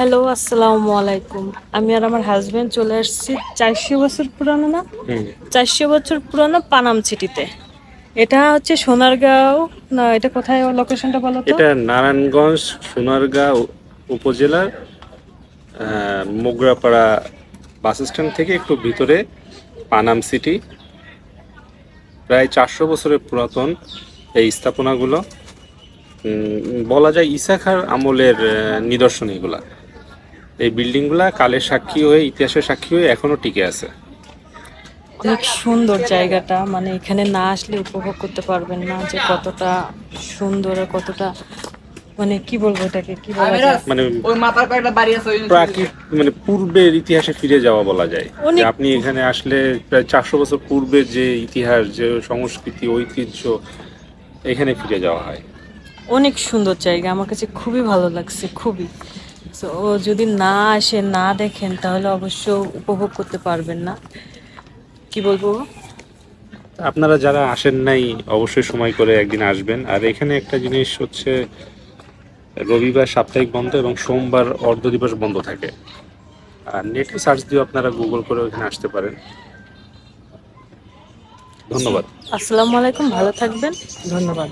Hello, আসসালামু আলাইকুম। আমি আর আমার হাজবেন্ড চলে আসছি 400 বছর পুরানো না, হুম। 400 বছর পুরানো পানাম সিটিতে। এটা হচ্ছে সোনারগাঁও না, এটা কোথায় লোকেশনটা বলো তো? এটা নারায়ণগঞ্জ সোনারগাঁ উপজেলার মোগরাপাড়া বাস স্ট্যান্ড থেকে একটু ভিতরে পানাম সিটি। প্রায় 400 বছরের পুরাতন এই স্থাপনাগুলো। বলা যায় ঈসা খাঁর আমলের নিদর্শন এগুলা। এই বিল্ডিংগুলা কালের সাক্ষী হয়ে, ইতিহাসের সাক্ষী হয়ে এখনো টিকে আছে। অনেক সুন্দর জায়গাটা, মানে এখানে না আসলে উপভোগ করতে পারবেন না যে কতটা সুন্দর আর কতটা, মানে কি বলবো এটাকে, কি বলা যায়, মানে প্রাকৃত মানে পূর্বের ইতিহাসে ফিরে যাওয়া বলা যায়। যে অনেক আপনি এখানে আসলে প্রায় 400 বছর পূর্বের যে ইতিহাস, যে সংস্কৃতি, ঐতিহ্য, এখানে ফিরে যাওয়া হয়। অনেক সুন্দর জায়গা। আমার কাছে খুবই ভালো লাগছে, খুবই। সো যদি না আসেন, না দেখেন, তাহলে অবশ্য উপভোগ করতে পারবেন না। কি বলবো? আপনারা যারা আসেন নাই অবশ্যই সময় করে একদিন আসবেন। আর এখানে একটা জিনিস হচ্ছে, রবিবার সাপ্তাহিক বন্ধ এবং সোমবার অর্ধ দিবস বন্ধ থাকে। আর নেটে সার্চ দিয়ে আপনারা গুগল করে ওখানে আসতে পারেন। জি, ধন্যবাদ। আসসালামু আলাইকুম, ভালো থাকবেন। ধন্যবাদ।